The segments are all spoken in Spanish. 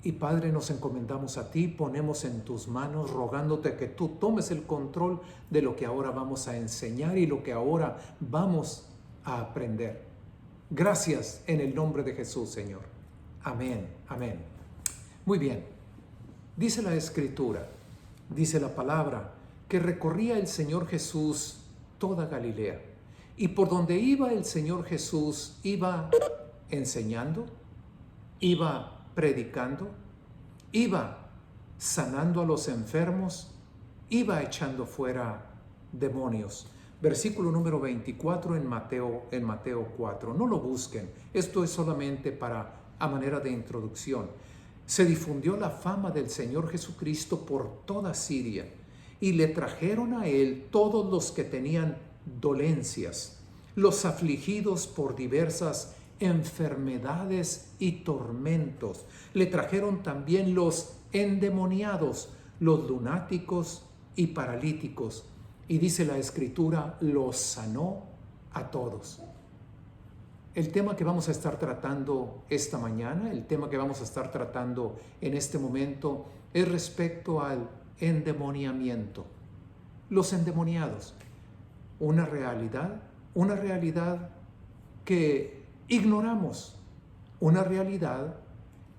Y Padre, nos encomendamos a ti, ponemos en tus manos, rogándote que tú tomes el control de lo que ahora vamos a enseñar y lo que ahora vamos a aprender. Gracias en el nombre de Jesús, Señor. Amén, amén. Muy bien. Dice la Escritura, dice la palabra, que recorría el Señor Jesús toda Galilea. Y por donde iba el Señor Jesús, iba enseñando, iba predicando, iba sanando a los enfermos, iba echando fuera demonios. Versículo número 24 en Mateo 4. No lo busquen, esto es solamente a manera de introducción. Se difundió la fama del Señor Jesucristo por toda Siria y le trajeron a él todos los que tenían dolencias, los afligidos por diversas enfermedades y tormentos. Le trajeron también los endemoniados, los lunáticos y paralíticos. Y dice la Escritura, los sanó a todos. El tema que vamos a estar tratando esta mañana, el tema que vamos a estar tratando en este momento, es respecto al endemoniamiento. Los endemoniados, una realidad que ignoramos, una realidad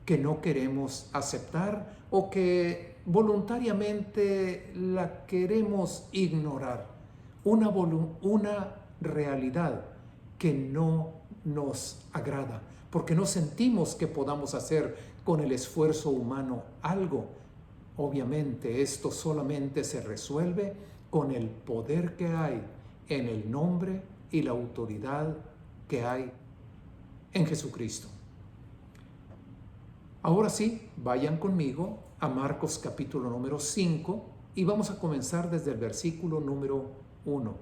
que no queremos aceptar o que voluntariamente la queremos ignorar, una realidad que no nos agrada, porque no sentimos que podamos hacer con el esfuerzo humano algo. Obviamente esto solamente se resuelve con el poder que hay en el nombre y la autoridad que hay en Jesucristo. Ahora sí, vayan conmigo a Marcos capítulo número 5 y vamos a comenzar desde el versículo número 1.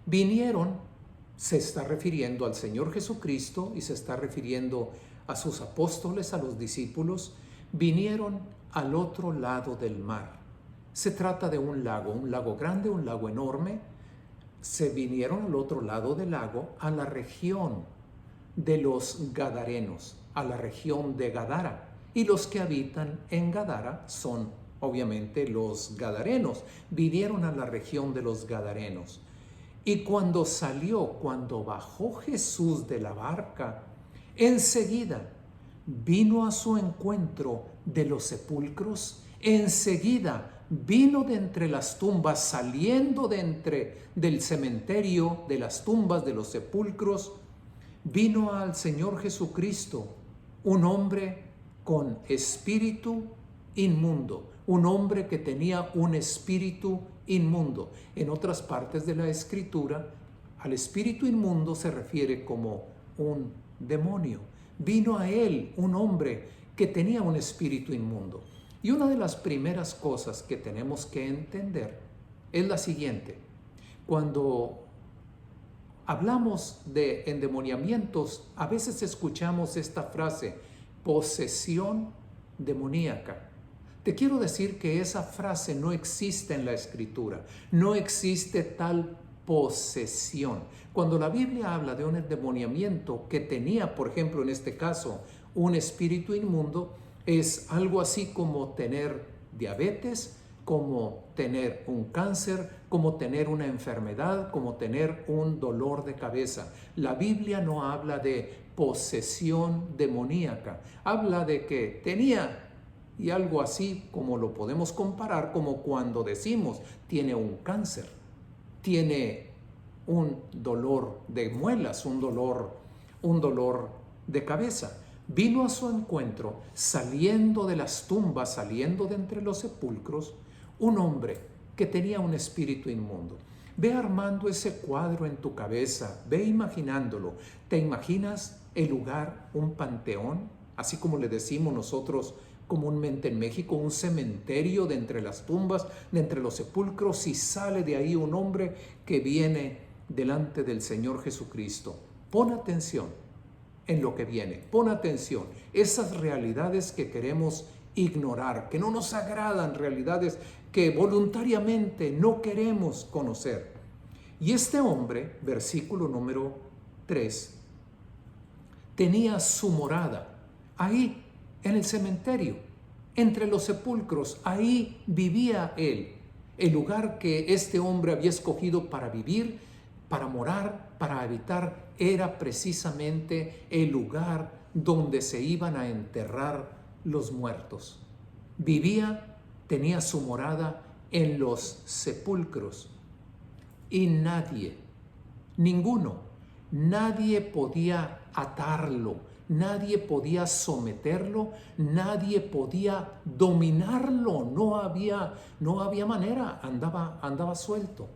Vinieron, se está refiriendo al Señor Jesucristo y se está refiriendo a sus apóstoles, a los discípulos, vinieron al otro lado del mar. Se trata de un lago grande, un lago enorme. Se vinieron al otro lado del lago, a la región de los Gadarenos, a la región de Gadara. Y los que habitan en Gadara son obviamente los Gadarenos. Vinieron a la región de los Gadarenos. Y cuando bajó Jesús de la barca, enseguida vino a su encuentro de los sepulcros, enseguida vino de entre las tumbas, saliendo del cementerio, de las tumbas, de los sepulcros, vino al Señor Jesucristo, un hombre con espíritu inmundo, un hombre que tenía un espíritu inmundo. En otras partes de la Escritura, al espíritu inmundo se refiere como un demonio. Vino a él un hombre que tenía un espíritu inmundo. Y una de las primeras cosas que tenemos que entender es la siguiente. Cuando hablamos de endemoniamientos, a veces escuchamos esta frase, posesión demoníaca. Te quiero decir que esa frase no existe en la Escritura. No existe tal posesión. Cuando la Biblia habla de un endemoniamiento que tenía, por ejemplo, en este caso, un espíritu inmundo, es algo así como tener diabetes, como tener un cáncer, como tener una enfermedad, como tener un dolor de cabeza. La Biblia no habla de posesión demoníaca, habla de que tenía, y algo así como lo podemos comparar como cuando decimos tiene un cáncer, tiene un dolor de muelas, un dolor de cabeza. Vino a su encuentro, saliendo de las tumbas, saliendo de entre los sepulcros, un hombre que tenía un espíritu inmundo. Ve armando ese cuadro en tu cabeza, ve imaginándolo. ¿Te imaginas el lugar, un panteón? Así como le decimos nosotros comúnmente en México, un cementerio de entre las tumbas, de entre los sepulcros, y sale de ahí un hombre que viene delante del Señor Jesucristo. Pon atención en lo que viene, pon atención. Esas realidades que queremos ignorar, que no nos agradan, realidades que voluntariamente no queremos conocer. Y este hombre, versículo número 3, tenía su morada ahí en el cementerio, entre los sepulcros. Ahí vivía él. El lugar que este hombre había escogido para vivir, para morar, para habitar, era precisamente el lugar donde se iban a enterrar los muertos. Vivía, tenía su morada en los sepulcros. Y nadie podía atarlo, nadie podía someterlo, nadie podía dominarlo. No había manera, andaba suelto.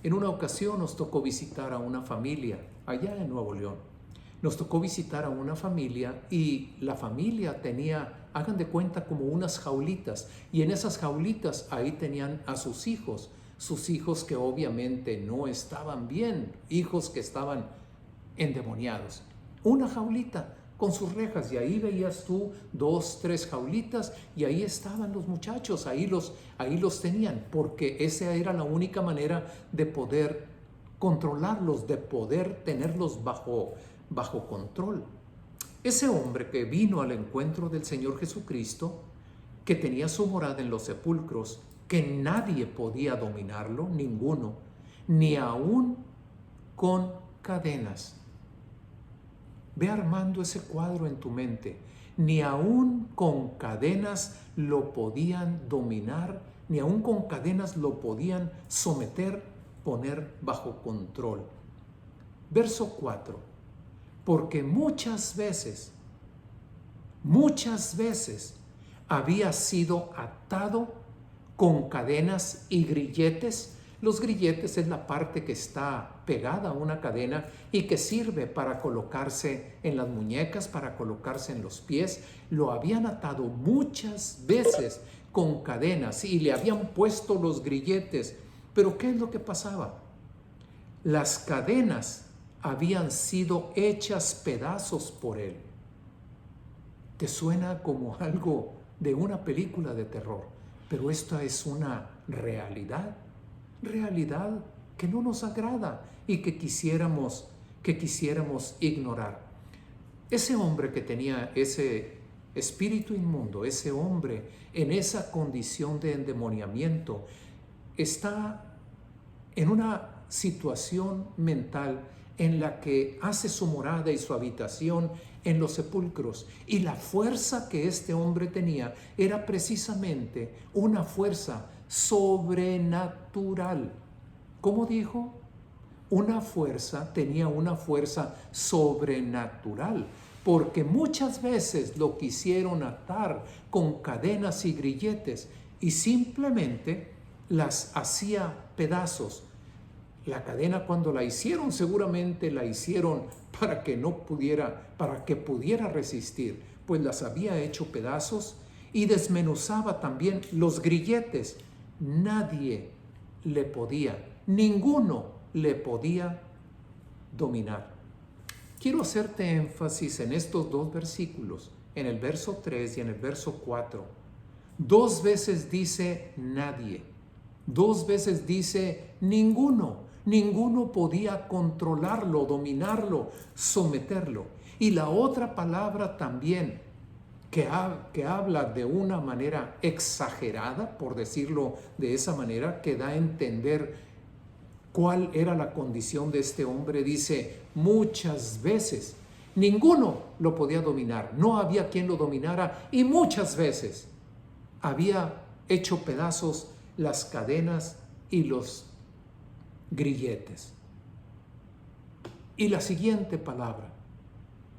En una ocasión nos tocó visitar a una familia allá en Nuevo León. Nos tocó visitar a una familia y la familia tenía, hagan de cuenta, como unas jaulitas. Y en esas jaulitas ahí tenían a sus hijos que obviamente no estaban bien, hijos que estaban endemoniados. Una jaulita con sus rejas, y ahí veías tú 2, 3 jaulitas, y ahí estaban los muchachos, ahí los tenían, porque esa era la única manera de poder controlarlos, de poder tenerlos bajo control. Ese hombre que vino al encuentro del Señor Jesucristo, que tenía su morada en los sepulcros, que nadie podía dominarlo, ninguno, ni aún con cadenas. Ve armando ese cuadro en tu mente. Ni aún con cadenas lo podían dominar, ni aún con cadenas lo podían someter, poner bajo control. Verso 4. Porque muchas veces había sido atado con cadenas y grilletes. Los grilletes es la parte que está pegada a una cadena y que sirve para colocarse en las muñecas, para colocarse en los pies. Lo habían atado muchas veces con cadenas y le habían puesto los grilletes. Pero ¿qué es lo que pasaba? Las cadenas habían sido hechas pedazos por él. Te suena como algo de una película de terror, pero esta es una realidad que no nos agrada y que quisiéramos ignorar. Ese hombre que tenía ese espíritu inmundo, ese hombre en esa condición de endemoniamiento, está en una situación mental en la que hace su morada y su habitación en los sepulcros. Y la fuerza que este hombre tenía era precisamente una fuerza sobrenatural. ¿Cómo dijo? Tenía una fuerza sobrenatural, porque muchas veces lo quisieron atar con cadenas y grilletes y simplemente las hacía pedazos. La cadena, cuando la hicieron, seguramente la hicieron para que pudiera resistir, pues las había hecho pedazos, y desmenuzaba también los grilletes. Ninguno le podía dominar. Quiero hacerte énfasis en estos 2 versículos, en el verso 3 y en el verso 4. 2 veces dice nadie, 2 veces dice ninguno. Ninguno podía controlarlo, dominarlo, someterlo. Y la otra palabra también, que habla de una manera exagerada, por decirlo de esa manera, que da a entender cuál era la condición de este hombre, dice muchas veces. Ninguno lo podía dominar, no había quien lo dominara, y muchas veces había hecho pedazos las cadenas y los grilletes. Y la siguiente palabra,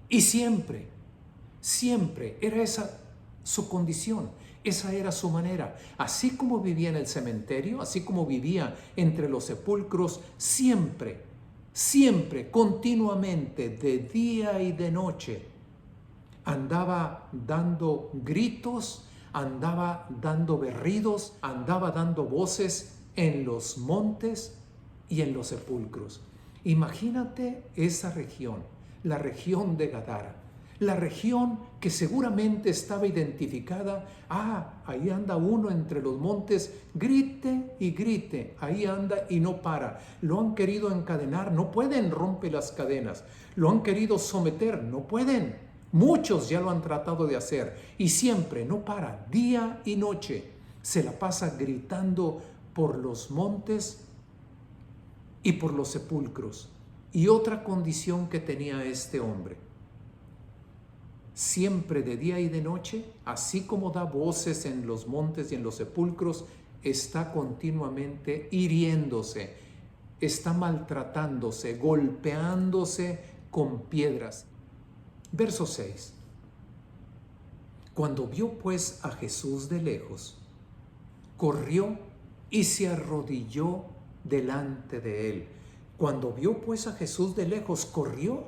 y siempre era esa su condición, esa era su manera. Así como vivía en el cementerio, así como vivía entre los sepulcros, siempre, continuamente, de día y de noche, andaba dando gritos, andaba dando berridos, andaba dando voces en los montes y en los sepulcros. Imagínate esa región, la región de Gadara, la región que seguramente estaba identificada. Ahí anda uno entre los montes, grite y grite, ahí anda y no para. Lo han querido encadenar, no pueden, rompe las cadenas. Lo han querido someter, no pueden. Muchos ya lo han tratado de hacer y siempre, no para, día y noche, se la pasa gritando por los montes y por los sepulcros. Y otra condición que tenía este hombre, siempre de día y de noche, así como da voces en los montes y en los sepulcros, está continuamente hiriéndose, está maltratándose, golpeándose con piedras. Verso 6. Cuando vio pues a Jesús de lejos, corrió y se arrodilló delante de él. Cuando vio pues a Jesús de lejos, corrió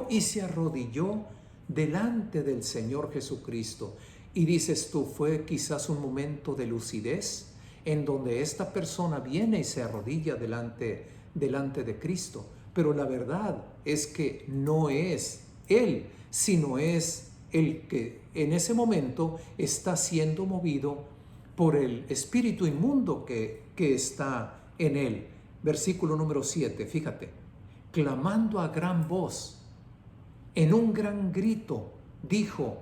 y se arrodilló delante del Señor Jesucristo. Y dices tú, fue quizás un momento de lucidez en donde esta persona viene y se arrodilla delante de Cristo. Pero la verdad es que no es él, sino es el que en ese momento está siendo movido por el espíritu inmundo que está en él. Versículo número 7, fíjate. Clamando a gran voz, en un gran grito, dijo: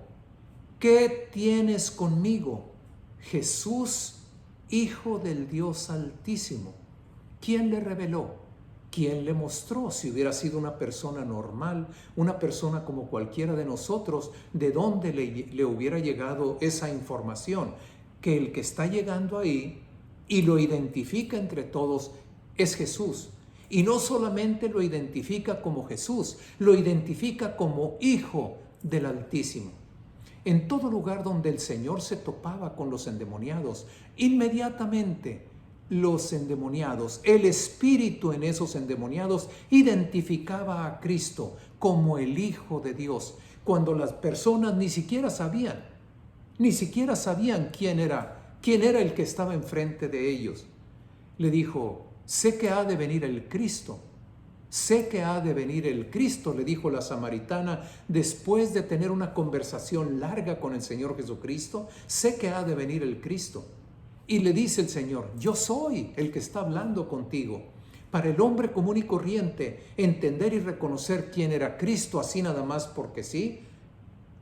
¿qué tienes conmigo, Jesús, Hijo del Dios Altísimo? ¿Quién le reveló? ¿Quién le mostró? Si hubiera sido una persona normal, una persona como cualquiera de nosotros, ¿de dónde le hubiera llegado esa información? Que el que está llegando ahí y lo identifica entre todos es Jesús. Y no solamente lo identifica como Jesús, lo identifica como Hijo del Altísimo. En todo lugar donde el Señor se topaba con los endemoniados, inmediatamente los endemoniados, el espíritu en esos endemoniados identificaba a Cristo como el Hijo de Dios, cuando las personas ni siquiera sabían quién era el que estaba enfrente de ellos. Le dijo: sé que ha de venir el Cristo. Sé que ha de venir el Cristo, le dijo la samaritana después de tener una conversación larga con el Señor Jesucristo. Sé que ha de venir el Cristo. Y le dice el Señor: yo soy el que está hablando contigo. Para el hombre común y corriente, entender y reconocer quién era Cristo así nada más porque sí,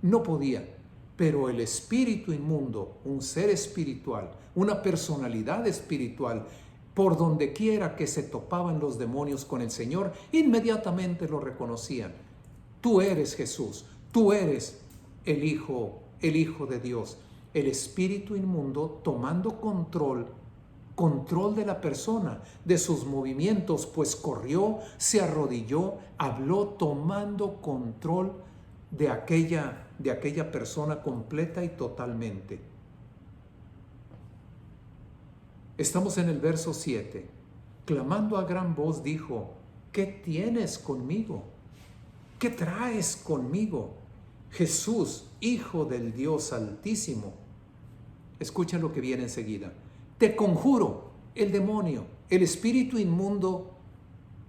no podía. Pero el espíritu inmundo, un ser espiritual, una personalidad espiritual, por donde quiera que se topaban los demonios con el Señor, inmediatamente lo reconocían. Tú eres Jesús, tú eres el Hijo de Dios. El espíritu inmundo tomando control de la persona, de sus movimientos, pues corrió, se arrodilló, habló, tomando control de aquella persona completa y totalmente. Estamos en el verso 7. Clamando a gran voz dijo: ¿qué tienes conmigo? ¿Qué traes conmigo, Jesús, Hijo del Dios Altísimo? Escucha lo que viene enseguida. Te conjuro, el demonio, el espíritu inmundo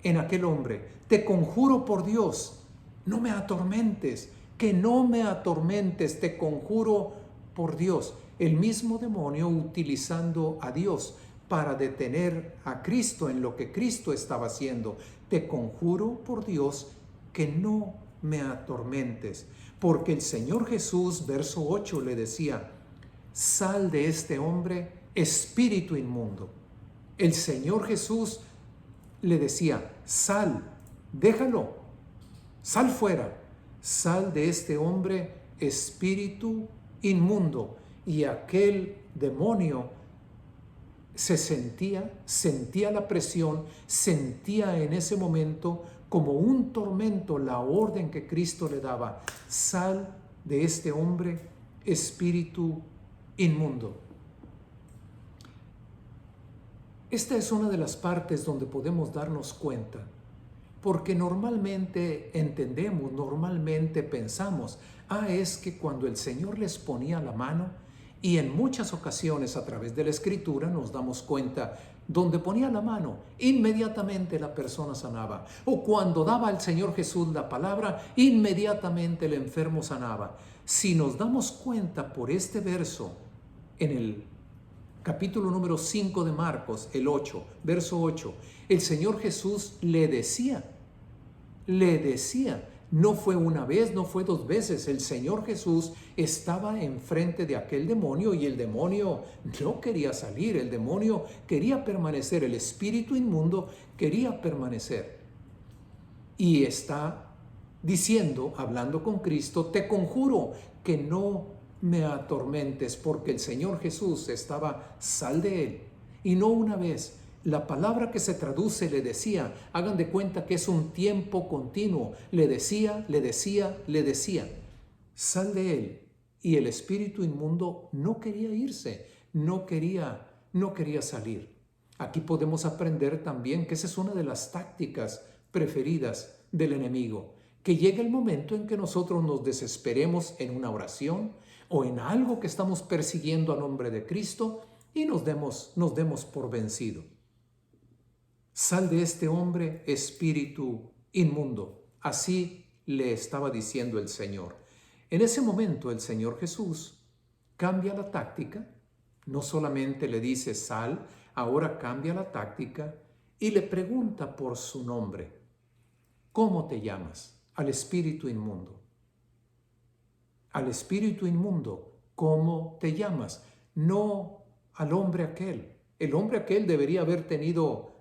en aquel hombre, te conjuro por Dios, no me atormentes, que no me atormentes, te conjuro por Dios. El mismo demonio utilizando a Dios para detener a Cristo en lo que Cristo estaba haciendo. Te conjuro por Dios que no me atormentes. Porque el Señor Jesús, verso 8, le decía: sal de este hombre, espíritu inmundo. El Señor Jesús le decía: sal, déjalo, sal fuera, sal de este hombre, espíritu inmundo. Y aquel demonio sentía la presión, sentía en ese momento como un tormento la orden que Cristo le daba: sal de este hombre, espíritu inmundo. Esta es una de las partes donde podemos darnos cuenta, porque normalmente entendemos, normalmente pensamos, es que cuando el Señor les ponía la mano, y en muchas ocasiones a través de la Escritura nos damos cuenta, donde ponía la mano, inmediatamente la persona sanaba. O cuando daba al Señor Jesús la palabra, inmediatamente el enfermo sanaba. Si nos damos cuenta por este verso, en el capítulo número 5 de Marcos, el 8, verso 8, el Señor Jesús le decía No fue una vez, no fue dos veces. El Señor Jesús estaba enfrente de aquel demonio y el demonio no quería salir, el demonio quería permanecer, el espíritu inmundo quería permanecer. Y está diciendo, hablando con Cristo, te conjuro que no me atormentes, porque el Señor Jesús estaba, sal de él. Y no una vez. La palabra que se traduce le decía, hagan de cuenta que es un tiempo continuo, le decía, sal de él. Y el espíritu inmundo no quería irse, no quería salir. Aquí podemos aprender también que esa es una de las tácticas preferidas del enemigo, que llegue el momento en que nosotros nos desesperemos en una oración o en algo que estamos persiguiendo a nombre de Cristo y nos demos por vencido. Sal de este hombre, espíritu inmundo. Así le estaba diciendo el Señor. En ese momento el Señor Jesús cambia la táctica. No solamente le dice sal, ahora cambia la táctica y le pregunta por su nombre. ¿Cómo te llamas? Al espíritu inmundo. Al espíritu inmundo, ¿cómo te llamas? No al hombre aquel. El hombre aquel debería haber tenido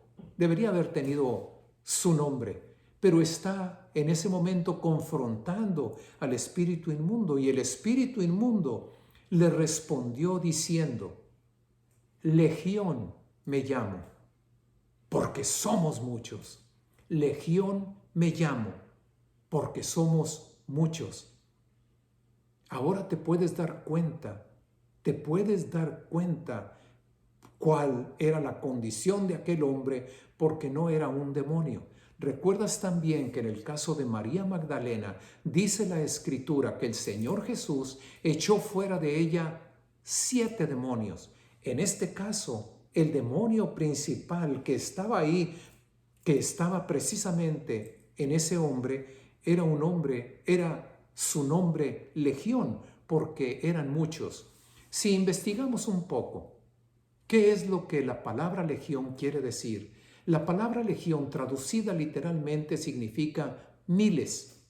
su nombre, pero está en ese momento confrontando al espíritu inmundo y el espíritu inmundo le respondió diciendo, Legión me llamo, porque somos muchos. Legión me llamo, porque somos muchos. Ahora te puedes dar cuenta cuál era la condición de aquel hombre, porque no era un demonio. Recuerdas también que en el caso de María Magdalena, dice la Escritura que el Señor Jesús echó fuera de ella 7 demonios. En este caso, el demonio principal que estaba ahí, que estaba precisamente en ese hombre, era su nombre Legión, porque eran muchos. Si investigamos un poco, ¿qué es lo que la palabra legión quiere decir? La palabra legión traducida literalmente significa miles.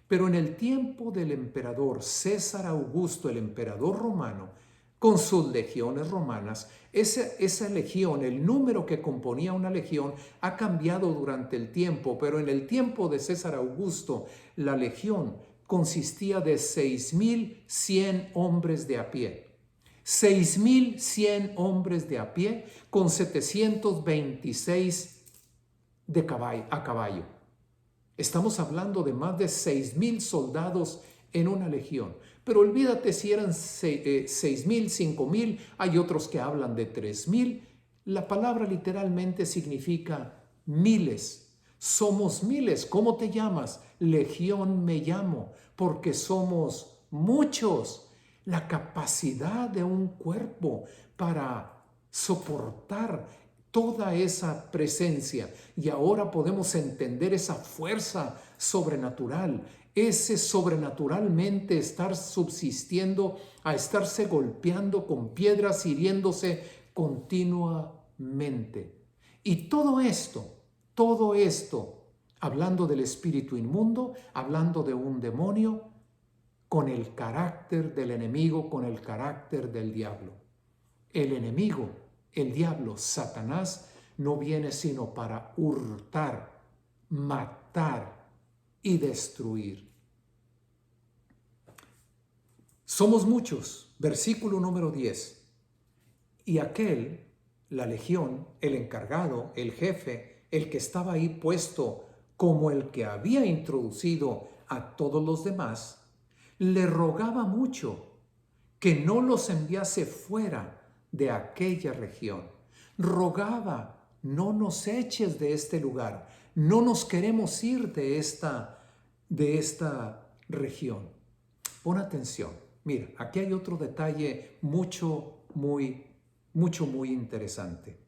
Pero en el tiempo del emperador César Augusto, el emperador romano, con sus legiones romanas, esa legión, el número que componía una legión, ha cambiado durante el tiempo, pero en el tiempo de César Augusto, la legión consistía de 6.100 hombres de a pie. 6.100 hombres de a pie con 726 a caballo. Estamos hablando de más de 6.000 soldados en una legión. Pero olvídate si eran 6.000, 5.000, hay otros que hablan de 3.000. La palabra literalmente significa miles. Somos miles. ¿Cómo te llamas? Legión me llamo, porque somos muchos. La capacidad de un cuerpo para soportar toda esa presencia. Y ahora podemos entender esa fuerza sobrenatural, ese sobrenaturalmente estar subsistiendo a estarse golpeando con piedras, hiriéndose continuamente. Y todo esto, hablando del espíritu inmundo, hablando de un demonio, con el carácter del enemigo, con el carácter del diablo. El enemigo, el diablo, Satanás, no viene sino para hurtar, matar y destruir. Somos muchos, versículo número 10. Y aquel, la legión, el encargado, el jefe, el que estaba ahí puesto como el que había introducido a todos los demás, le rogaba mucho que no los enviase fuera de aquella región. Rogaba, no nos eches de este lugar, no nos queremos ir de esta región. Pon atención, mira, aquí hay otro detalle muy interesante.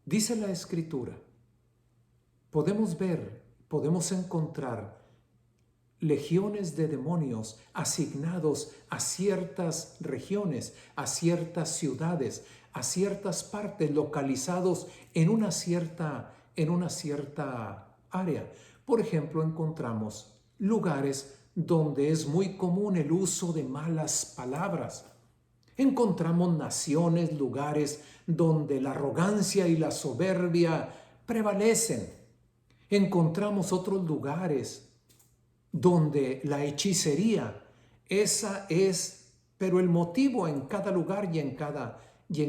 Dice la Escritura, podemos encontrar legiones de demonios asignados a ciertas regiones, a ciertas ciudades, a ciertas partes, localizados en una cierta área. Por ejemplo, encontramos lugares donde es muy común el uso de malas palabras. Encontramos naciones, lugares donde la arrogancia y la soberbia prevalecen. Encontramos otros lugares donde la hechicería, esa es, pero el motivo en cada lugar y en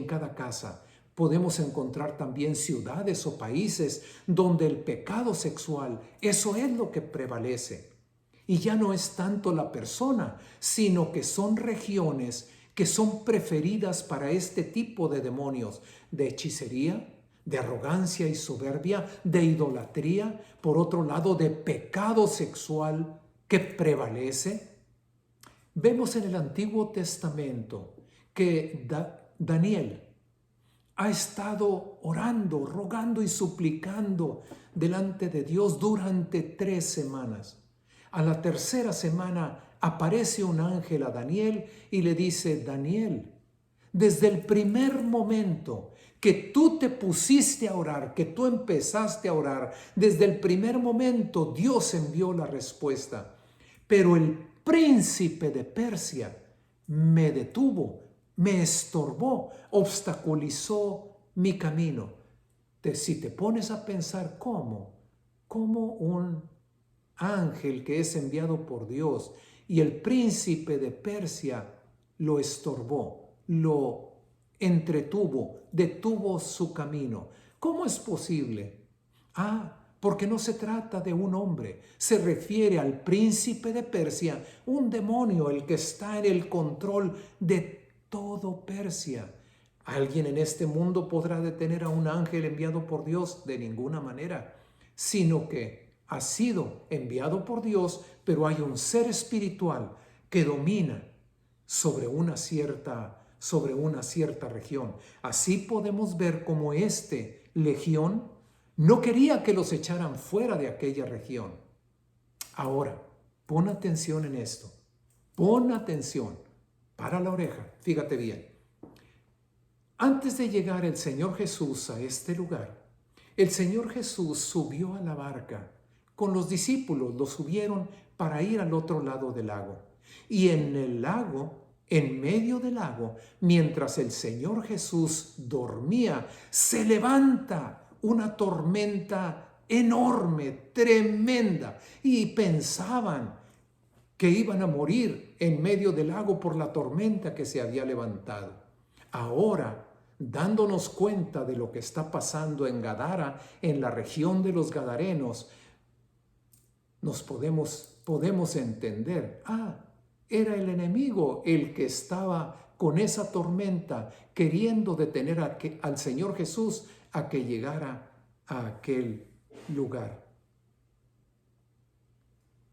cada casa. Podemos encontrar también ciudades o países donde el pecado sexual, eso es lo que prevalece. Y ya no es tanto la persona, sino que son regiones que son preferidas para este tipo de demonios, de hechicería, de arrogancia y soberbia, de idolatría, por otro lado, de pecado sexual que prevalece. Vemos en el Antiguo Testamento que Daniel ha estado orando, rogando y suplicando delante de Dios durante 3 semanas. A la tercera semana aparece un ángel a Daniel y le dice: Daniel, desde el primer momento que tú te pusiste a orar, que tú empezaste a orar, desde el primer momento Dios envió la respuesta. Pero el príncipe de Persia me detuvo, me estorbó, obstaculizó mi camino. Si te pones a pensar cómo un ángel que es enviado por Dios y el príncipe de Persia lo estorbó, lo entretuvo, detuvo su camino. ¿Cómo es posible? Porque no se trata de un hombre, se refiere al príncipe de Persia, un demonio, el que está en el control de todo Persia. ¿Alguien en este mundo podrá detener a un ángel enviado por Dios? De ninguna manera, sino que ha sido enviado por Dios, pero hay un ser espiritual que domina sobre una cierta región. Así podemos ver cómo legión no quería que los echaran fuera de aquella región. Ahora, pon atención en esto. Pon atención. Para la oreja. Fíjate bien. Antes de llegar el Señor Jesús a este lugar, el Señor Jesús subió a la barca con los discípulos. Lo subieron para ir al otro lado del lago. Y en el lago, en medio del lago, mientras el Señor Jesús dormía, se levanta una tormenta enorme, tremenda, y pensaban que iban a morir en medio del lago por la tormenta que se había levantado. Ahora, dándonos cuenta de lo que está pasando en Gadara, en la región de los Gadarenos, nos podemos entender, era el enemigo el que estaba con esa tormenta queriendo detener al Señor Jesús a que llegara a aquel lugar.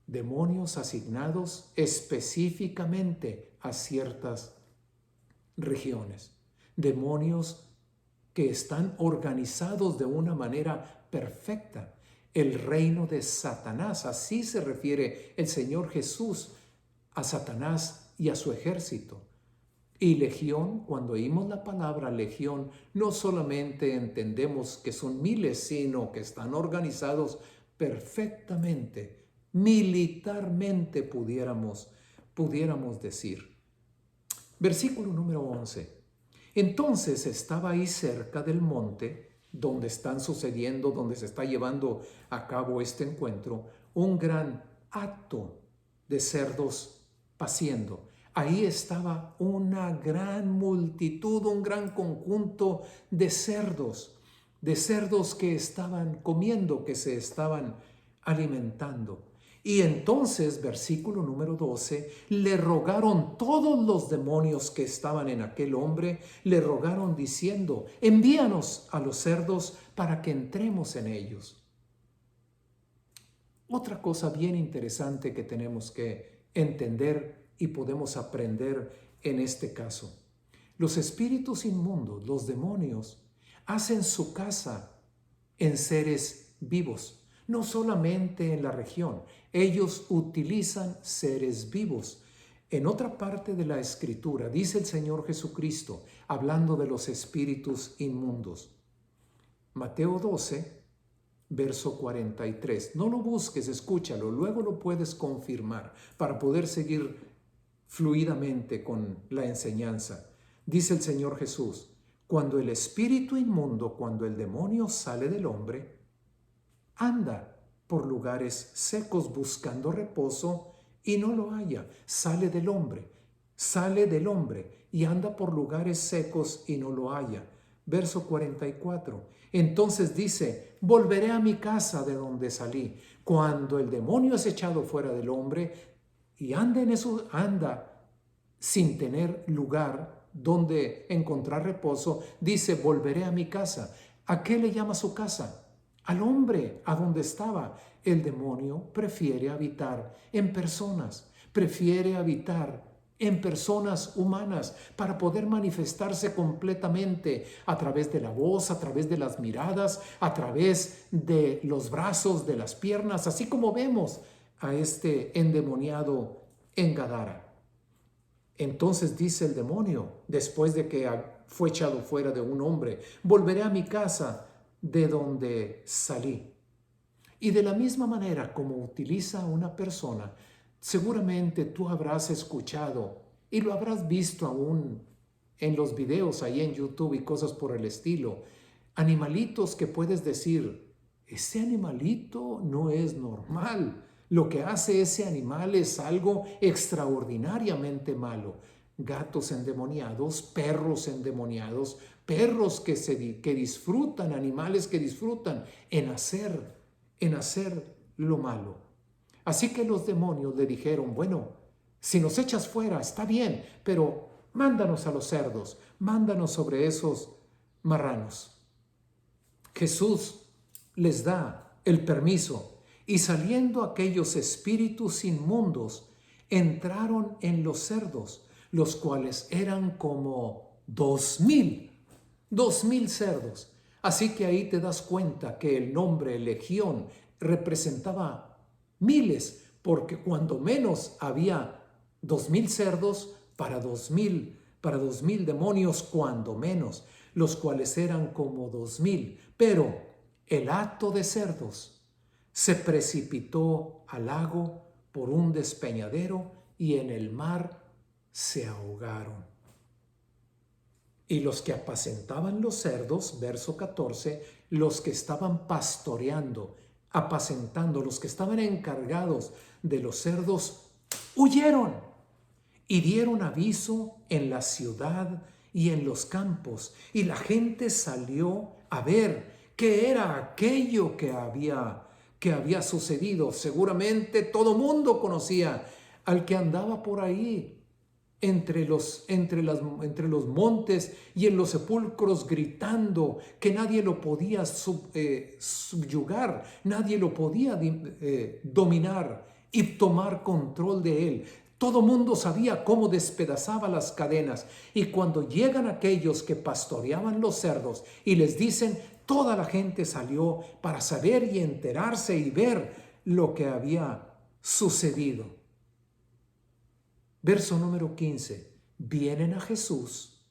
Demonios asignados específicamente a ciertas regiones. Demonios que están organizados de una manera perfecta. El reino de Satanás, así se refiere el Señor Jesús a Satanás y a su ejército. Y legión, cuando oímos la palabra legión, no solamente entendemos que son miles, sino que están organizados perfectamente, militarmente pudiéramos decir. Versículo número 11. Entonces estaba ahí cerca del monte donde donde se está llevando a cabo este encuentro, un gran hato de cerdos paciendo. Ahí estaba una gran multitud, un gran conjunto de cerdos que estaban comiendo, que se estaban alimentando. Y entonces, versículo número 12, le rogaron todos los demonios que estaban en aquel hombre, le rogaron diciendo: envíanos a los cerdos para que entremos en ellos. Otra cosa bien interesante que tenemos que entender y podemos aprender en este caso. Los espíritus inmundos, los demonios, hacen su casa en seres vivos, no solamente en la región. Ellos utilizan seres vivos. En otra parte de la Escritura dice el Señor Jesucristo, hablando de los espíritus inmundos. Mateo 12, verso 43. No lo busques, escúchalo, luego lo puedes confirmar para poder seguir fluidamente con la enseñanza. Dice el Señor Jesús, cuando el espíritu inmundo, cuando el demonio sale del hombre, anda por lugares secos buscando reposo y no lo halla. Sale del hombre y anda por lugares secos y no lo halla. Verso 44. Entonces dice, volveré a mi casa de donde salí. Cuando el demonio es echado fuera del hombre y anda sin tener lugar donde encontrar reposo, dice, volveré a mi casa. ¿A qué le llama su casa? Al hombre, a donde estaba. El demonio prefiere habitar en personas humanas para poder manifestarse completamente a través de la voz, a través de las miradas, a través de los brazos, de las piernas, así como vemos a este endemoniado en Gadara. Entonces dice el demonio, después de que fue echado fuera de un hombre, volveré a mi casa de donde salí. Y de la misma manera como utiliza una persona, seguramente tú habrás escuchado y lo habrás visto aún en los videos ahí en YouTube y cosas por el estilo, animalitos que puedes decir, ese animalito no es normal. Lo que hace ese animal es algo extraordinariamente malo. Gatos endemoniados, perros endemoniados, perros que disfrutan, animales que disfrutan en hacer lo malo. Así que los demonios le dijeron, bueno, si nos echas fuera está bien, pero mándanos a los cerdos, mándanos sobre esos marranos. Jesús les da el permiso y saliendo aquellos espíritus inmundos entraron en los cerdos, los cuales eran como 2,000 cerdos. Así que ahí te das cuenta que el nombre Legión representaba miles, porque cuando menos había 2,000 cerdos para 2,000 demonios, cuando menos, los cuales eran como 2,000. Pero el hato de cerdos se precipitó al lago por un despeñadero y en el mar se ahogaron. Y los que apacentaban los cerdos, verso 14, los que estaban apacentando, los que estaban encargados de los cerdos, huyeron y dieron aviso en la ciudad y en los campos. Y la gente salió a ver qué era aquello que había sucedido. Seguramente todo mundo conocía al que andaba por ahí entre los montes y en los sepulcros gritando que nadie lo podía subyugar, nadie lo podía dominar y tomar control de él. Todo mundo sabía cómo despedazaba las cadenas. Y cuando llegan aquellos que pastoreaban los cerdos y les dicen, toda la gente salió para saber y enterarse y ver lo que había sucedido. Verso número 15. Vienen a Jesús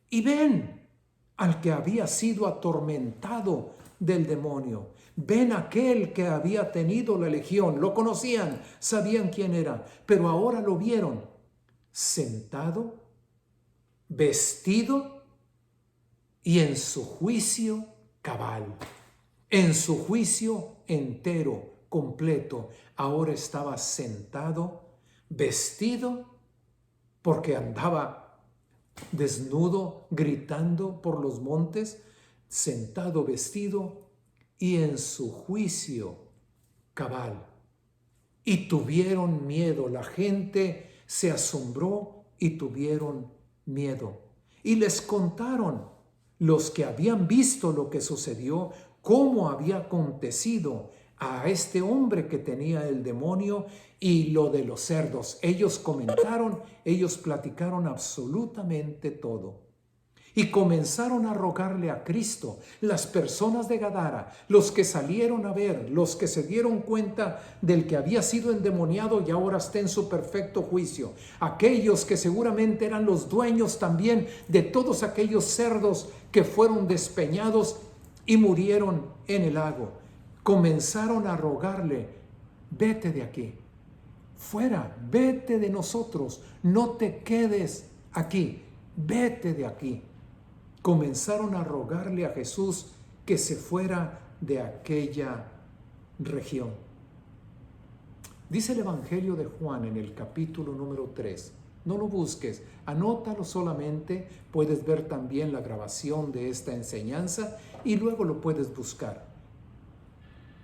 y ven al que había sido atormentado del demonio. Ven a aquel que había tenido la legión. Lo conocían, sabían quién era, pero ahora lo vieron sentado, vestido y en su juicio cabal, en su juicio entero, completo. Ahora estaba sentado, vestido, porque andaba desnudo, gritando por los montes, sentado, vestido y en su juicio cabal. Y tuvieron miedo, la gente se asombró y tuvieron miedo. Y les contaron los que habían visto lo que sucedió, cómo había acontecido a este hombre que tenía el demonio y lo de los cerdos. Ellos comentaron, ellos platicaron absolutamente todo. Y comenzaron a rogarle a Cristo, las personas de Gadara, los que salieron a ver, los que se dieron cuenta del que había sido endemoniado y ahora está en su perfecto juicio. Aquellos que seguramente eran los dueños también de todos aquellos cerdos que fueron despeñados y murieron en el lago. comenzaron a rogarle, vete de aquí, fuera, vete de nosotros, no te quedes aquí, vete de aquí. Comenzaron a rogarle a Jesús que se fuera de aquella región. Dice el Evangelio de Juan en el capítulo número 3. No lo busques, anótalo solamente, puedes ver también la grabación de esta enseñanza y luego lo puedes buscar.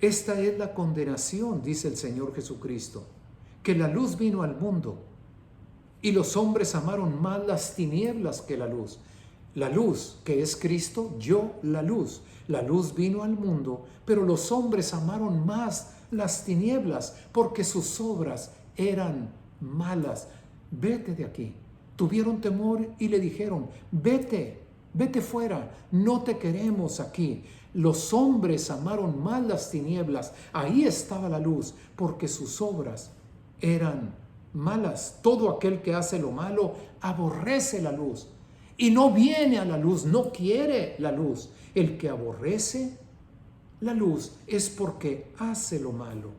Esta es la condenación, dice el Señor Jesucristo, que la luz vino al mundo y los hombres amaron más las tinieblas que la luz. La luz, que es Cristo, yo la luz. La luz vino al mundo, pero los hombres amaron más las tinieblas porque sus obras eran malas. Vete de aquí. Tuvieron temor y le dijeron, vete, vete fuera, no te queremos aquí. Los hombres amaron más las tinieblas. Ahí estaba la luz, porque sus obras eran malas. Todo aquel que hace lo malo aborrece la luz y no viene a la luz, no quiere la luz. El que aborrece la luz es porque hace lo malo.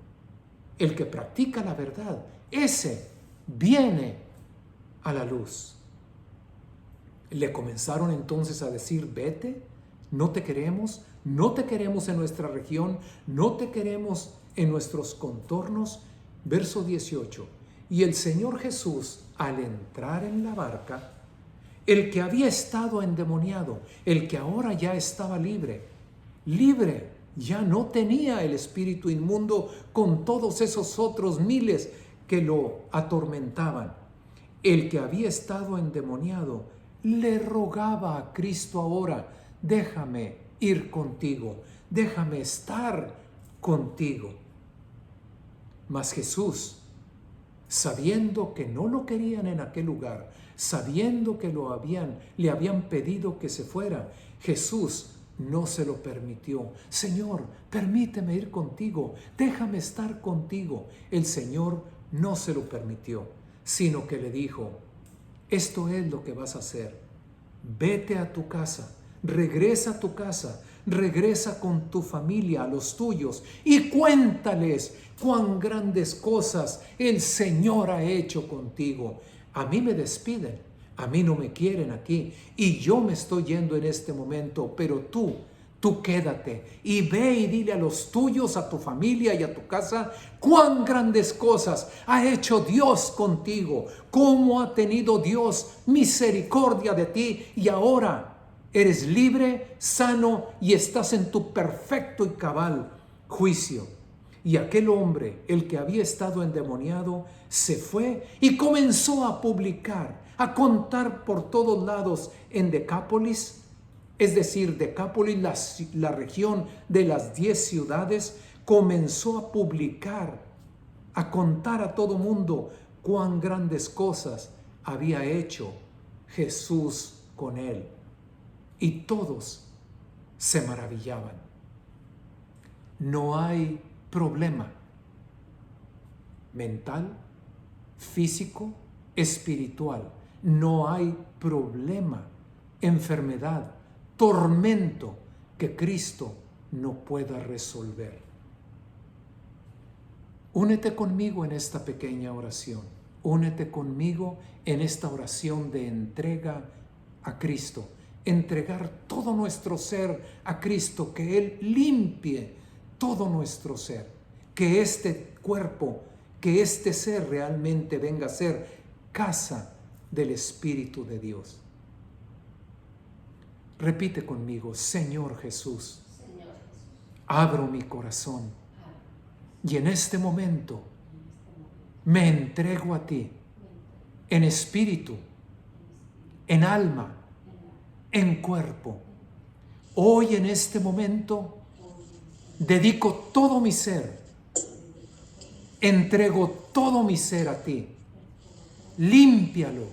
El que practica la verdad, ese viene a la luz. Le comenzaron entonces a decir, vete, no te queremos en nuestra región, no te queremos en nuestros contornos. Verso 18. Y el Señor Jesús, al entrar en la barca, el que había estado endemoniado, el que ahora ya estaba libre, ya no tenía el espíritu inmundo con todos esos otros miles que lo atormentaban. El que había estado endemoniado le rogaba a Cristo ahora, déjame ir contigo, déjame estar contigo. Mas Jesús, sabiendo que no lo querían en aquel lugar, sabiendo que le habían pedido que se fuera, Jesús no se lo permitió. Señor, permíteme ir contigo, déjame estar contigo. El Señor no se lo permitió, sino que le dijo, esto es lo que vas a hacer. Vete a tu casa, regresa a tu casa, regresa con tu familia, a los tuyos, y cuéntales cuán grandes cosas el Señor ha hecho contigo. A mí me despiden, a mí no me quieren aquí, y yo me estoy yendo en este momento, pero tú quédate y ve y dile a los tuyos, a tu familia y a tu casa, cuán grandes cosas ha hecho Dios contigo, cómo ha tenido Dios misericordia de ti, y ahora eres libre, sano y estás en tu perfecto y cabal juicio. Y aquel hombre, el que había estado endemoniado, se fue y comenzó a publicar, a contar por todos lados en Decápolis, es decir, Decápolis, la región de las 10 ciudades, comenzó a publicar, a contar a todo mundo cuán grandes cosas había hecho Jesús con él. Y todos se maravillaban. No hay problema mental, físico, espiritual. No hay problema, enfermedad, tormento que Cristo no pueda resolver. Únete conmigo en esta pequeña oración. Únete conmigo en esta oración de entrega a Cristo. Entregar todo nuestro ser a Cristo, que Él limpie todo nuestro ser, que este cuerpo, que este ser realmente venga a ser casa del Espíritu de Dios. Repite conmigo, Señor Jesús, abro mi corazón y en este momento me entrego a ti, en espíritu, en alma, en cuerpo. Hoy en este momento dedico todo mi ser, entrego todo mi ser a ti. Límpialo,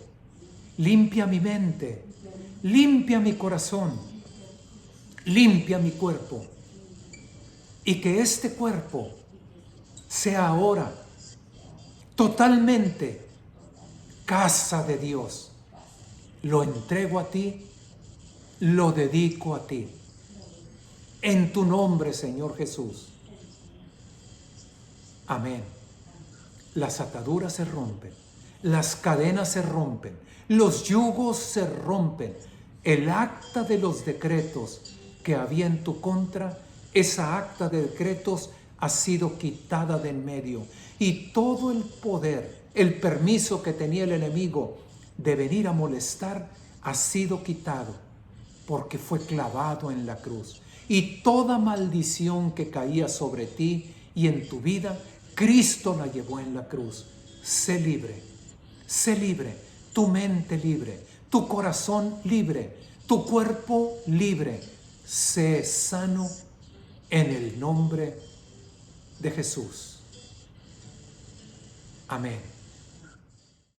limpia mi mente, limpia mi corazón, limpia mi cuerpo, y que este cuerpo sea ahora totalmente casa de Dios. Lo entrego a ti, lo dedico a ti. En tu nombre, Señor Jesús. Amén. Las ataduras se rompen, las cadenas se rompen, los yugos se rompen. El acta de los decretos que había en tu contra, esa acta de decretos ha sido quitada de en medio. Y todo el poder, el permiso que tenía el enemigo de venir a molestar, ha sido quitado porque fue clavado en la cruz. Y toda maldición que caía sobre ti y en tu vida, Cristo la llevó en la cruz. Sé libre, tu mente libre, tu corazón libre, tu cuerpo libre. Sé sano en el nombre de Jesús. Amén.